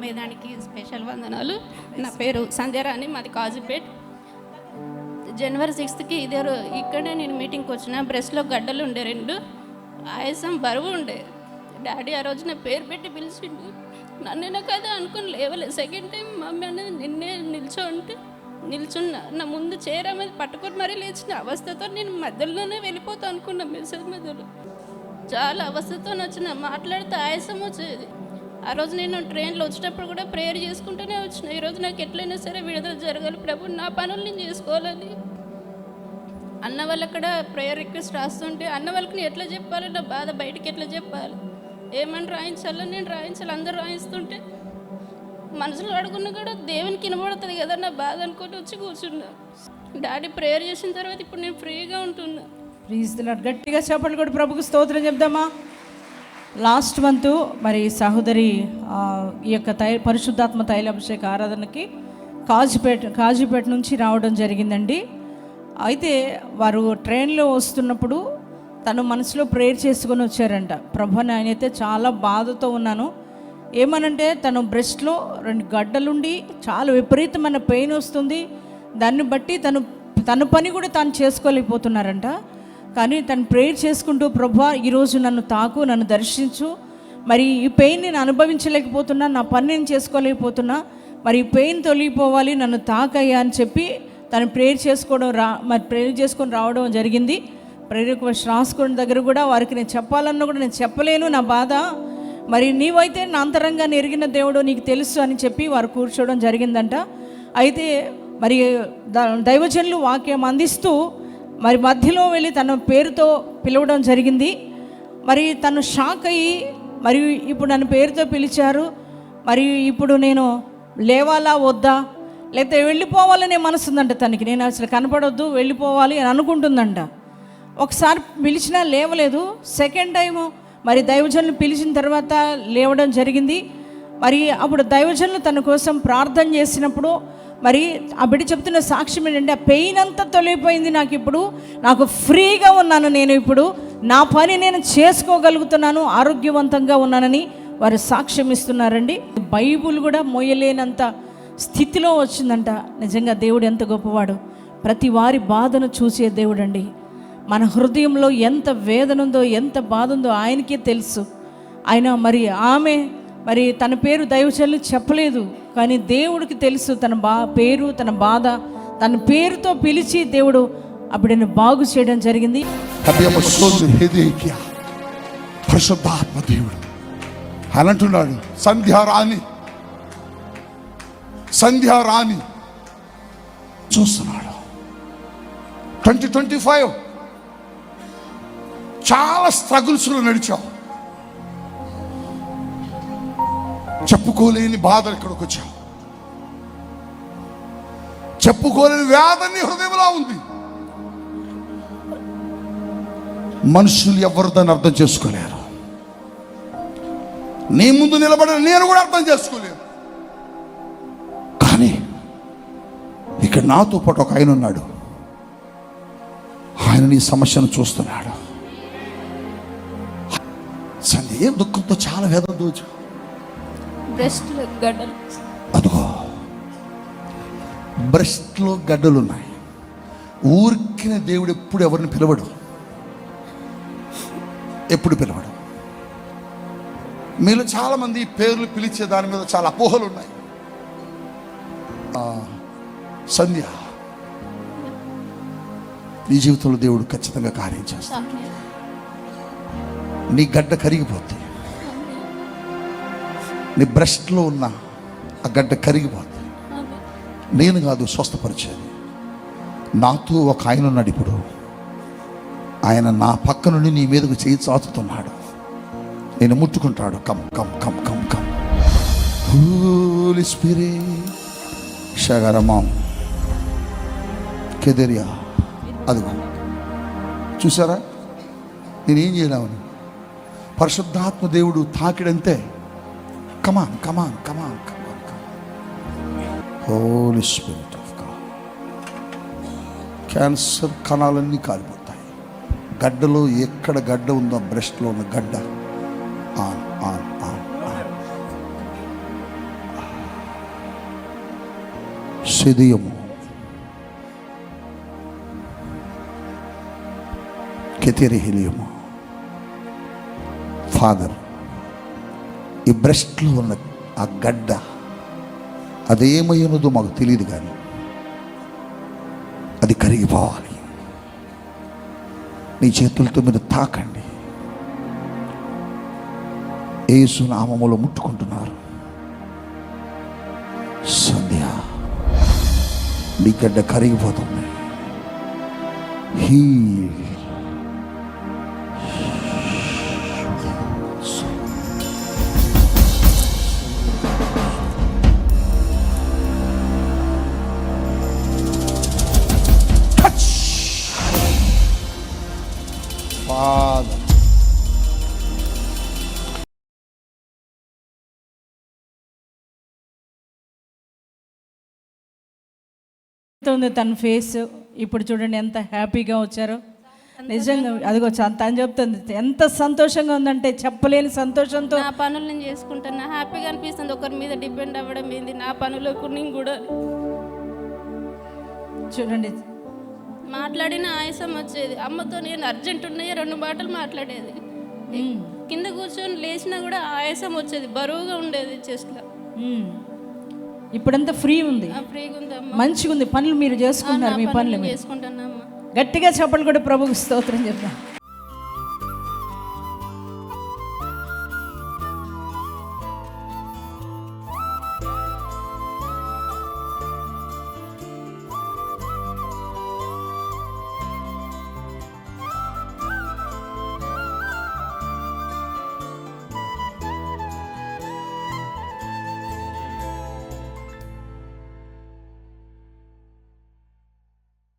మేదానికి special వందనాలు. నా పేరు సంధ్యారాణి, మాది కాజీపేట్. జనవరి 6కి ఇక్కడే నేను మీటింగ్కి వచ్చిన. బ్రెస్ట్లో గడ్డలు ఉండే 2, ఆయాసం బరువు ఉండే. డాడీ ఆ రోజు నా పేరు పెట్టి పిలిచిండు. నన్ను కదా అనుకుని లేవలేదు. సెకండ్ టైం మమ్మీ అనేది నిన్నే నిల్చున్నా. నా ముందు చైర్ మీద పట్టుకొని మరీ లేచిన అవస్థతో నేను మధ్యలోనే వెళ్ళిపోతా అనుకున్నా. మెసేజ్ మధ్యలో చాలా అవస్థతో వచ్చిన. మాట్లాడితే ఆయాసం వచ్చేది. ఆ రోజు నేను ట్రైన్లో వచ్చేటప్పుడు కూడా ప్రేయర్ చేసుకుంటూనే వచ్చిన. ఈరోజు నాకు ఎట్లయినా సరే విడుదల జరగాలి ప్రభు, నా పనులు నేను చేసుకోవాలని. అన్న వాళ్ళు అక్కడ ప్రేయర్ రిక్వెస్ట్ రాస్తుంటే అన్న వాళ్ళకి నేను ఎట్లా చెప్పాలి, నా బాధ బయటికి ఎట్లా చెప్పాలి, ఏమని రాయించాలో నేను రాయించాలి. అందరూ రాయిస్తుంటే మనసులో అడుగున్నా కూడా దేవునికి వినబడుతుంది కదా నా బాధ అనుకుంటూ వచ్చి కూర్చున్నా. డాడీ ప్రేయర్ చేసిన తర్వాత ఇప్పుడు నేను ఫ్రీగా ఉంటున్నా. ప్లీజ్ గట్టిగా చెప్పండి కూడా ప్రభుకు స్తోత్రం చెప్దామా. లాస్ట్ మంత్ మరి సహోదరి ఈ యొక్క పరిశుద్ధాత్మ తైలాభిషేక ఆరాధనకి కాజీపేట నుంచి రావడం జరిగిందండి. అయితే వారు ట్రైన్లో వస్తున్నప్పుడు తను మనసులో ప్రేయర్ చేసుకొని వచ్చారంట. ప్రభు నేనైతే చాలా బాధతో ఉన్నాను. ఏమనంటే తను బ్రెస్ట్లో 2 గడ్డలుండి చాలా విపరీతమైన పెయిన్ వస్తుంది. దాన్ని బట్టి తన పని కూడా తాను చేసుకోలేకపోతున్నారంట. కానీ తను ప్రేయర్ చేసుకుంటూ ప్రభా ఈరోజు నన్ను తాకు, నన్ను దర్శించు, మరి ఈ పెయిన్ నేను అనుభవించలేకపోతున్నా, నా పని నేను చేసుకోలేకపోతున్నా, మరి ఈ పెయిన్ తొలగిపోవాలి, నన్ను తాకయ్యా అని చెప్పి తను ప్రేయర్ చేసుకొని రావడం జరిగింది. ప్రేయర్ రిక్వెస్ట్ రాసుకున్న దగ్గర కూడా వారికి నేను చెప్పాలన్నా కూడా నేను చెప్పలేను నా బాధ, మరి నీవైతే నా అంతరంగాన్ని ఎరిగిన దేవుడు నీకు తెలుసు అని చెప్పి వారు కూర్చోవడం జరిగిందంట. అయితే మరి దైవజనులు వాక్యం అందిస్తూ మరి మధ్యలో వెళ్ళి తన పేరుతో పిలవడం జరిగింది. మరి తను షాక్ అయ్యి మరి ఇప్పుడు నన్ను పేరుతో పిలిచారు, మరి ఇప్పుడు నేను లేవాలా వద్దా, లేకపోతే వెళ్ళిపోవాలనే మనసు ఉందంట తనకి. నేను అసలు కనపడొద్దు, వెళ్ళిపోవాలి అని అనుకుంటుందంట. ఒకసారి పిలిచినా లేవలేదు. సెకండ్ టైము మరి దైవజనులు పిలిచిన తర్వాత లేవడం జరిగింది. మరి అప్పుడు దైవజనులు తన కోసం ప్రార్థన చేసినప్పుడు మరి ఆ బిడ్డ చెప్తున్న సాక్ష్యం ఏంటంటే, ఆ పెయిన్ అంతా తొలగిపోయింది, నాకు ఫ్రీగా ఉన్నాను, నేను ఇప్పుడు నా పని నేను చేసుకోగలుగుతున్నాను, ఆరోగ్యవంతంగా ఉన్నానని వారు సాక్ష్యం ఇస్తున్నారండి. బైబుల్ కూడా మోయలేనంత స్థితిలో వచ్చిందంట. నిజంగా దేవుడు ఎంత గొప్పవాడు. ప్రతి వారి బాధను చూసే దేవుడు అండి. మన హృదయంలో ఎంత వేదన ఉందో, ఎంత బాధ ఉందో ఆయనకే తెలుసు. ఆయన ఆమె తన పేరు దైవజనులు చెప్పలేదు, కానీ దేవుడికి తెలుసు తన పేరు, తన బాధ, తన పేరుతో పిలిచి దేవుడు అప్పుడు బాగు చేయడం జరిగింది. పరిశుద్ధాత్మ దేవుడు అని అంటున్నాడు, సంధ్యారాణి చూస్తున్నాడు. 2025 చాలా స్ట్రగుల్స్లో నడిచావు. చెప్పుకోలేని బాధలు ఇక్కడికి వచ్చావు. చెప్పుకోలేని వేదన హృదయంలో ఉంది. మనుషులు ఎవరు దాన్ని అర్థం చేసుకోలేరు. నీ ముందు నిలబడిన నేను కూడా అర్థం చేసుకోలేను. కానీ ఇక్కడ నాతో పాటు ఒక ఆయన ఉన్నాడు. ఆయన నీ సమస్యను చూస్తున్నాడు. సంధ్య దుఃఖంతో చాలా వేదన దోచు. అదిగో బ్రెస్ట్లో గడ్డలు ఉన్నాయి. ఊరికిన దేవుడు ఎప్పుడు ఎవరిని పిలవడు. మీలో చాలామంది పేర్లు పిలిచే దాని మీద చాలా అపోహలు ఉన్నాయి. సంధ్య, నీ జీవితంలో దేవుడు ఖచ్చితంగా కార్యం చేస్తాడు. నీ గడ్డ కరిగిపోతుంది. నీ బ్రెస్ట్లో ఉన్న ఆ గడ్డ కరిగిపోతుంది. నేను కాదు స్వస్థపరిచేది, నాతో ఒక ఆయన ఉన్నాడు. ఇప్పుడు ఆయన నా పక్క నుండి నీ మీదకు చేయి చాచుతున్నాడు. నేను ముట్టుకుంటాడు. Come come come come come Holy Spirit షగరమాం కెదరియా. అదిగో చూసారా, నేనేం చేయలేమని. పరిశుద్ధాత్మ దేవుడు తాకిడంతే. Come on come on come on come on Holy Spirit of God. Cancer కణాలన్నీ కాలిపోతాయి. గడ్డలో ఎక్కడ గడ్డ ఉందో బ్రెస్ట్లో ఉన్న గడ్డ ఆన్ ఆన్ ఆన్ ఆన్ శిథియము, కెతిరిహిలియము. ఫాదర్, ఈ బ్రెస్ట్లో ఉన్న ఆ గడ్డ అదేమయ్యున్నదో మాకు తెలియదు, కానీ అది కరిగిపోవాలి. నీ చేతులతో మీరు తాకండి. యేసు నామములో ముట్టుకుంటున్నారు. సంధ్య, నీ గడ్డ కరిగిపోతుంది. హీల్. Father, ఉంది తన ఫేస్. ఇప్పుడు చూడండి ఎంత హ్యాపీగా వచ్చారో. నిజంగా అదిగో తను చెప్తుంది ఎంత సంతోషంగా ఉందంటే చెప్పలేని సంతోషంతో. నా పనులు నేను చేసుకుంటాను, హ్యాపీగా అనిపిస్తుంది. ఒకరి మీద డిపెండ్ అవ్వడం ఏంది, నా పనులకు నేను కూడా చూడండి మాట్లాడిన ఆయాసం వచ్చేది. అమ్మతో నేను అర్జెంట్ ఉన్నాయి 2 మాటలు మాట్లాడేది. కింద కూర్చొని లేచినా కూడా ఆయాసం వచ్చేది, బరువుగా ఉండేది చెస్ట్లో. ఇప్పుడంతా ఫ్రీ ఉంది, ఫ్రీగా ఉంది అమ్మ, మంచిగా ఉంది. పనులు మీరు చేసుకుంటున్నారు, మీ పనులు మీరు చేసుకుంటానమ్మా. గట్టిగా చెప్పలు కూడా ప్రభువుకు స్తోత్రం చెప్తాం.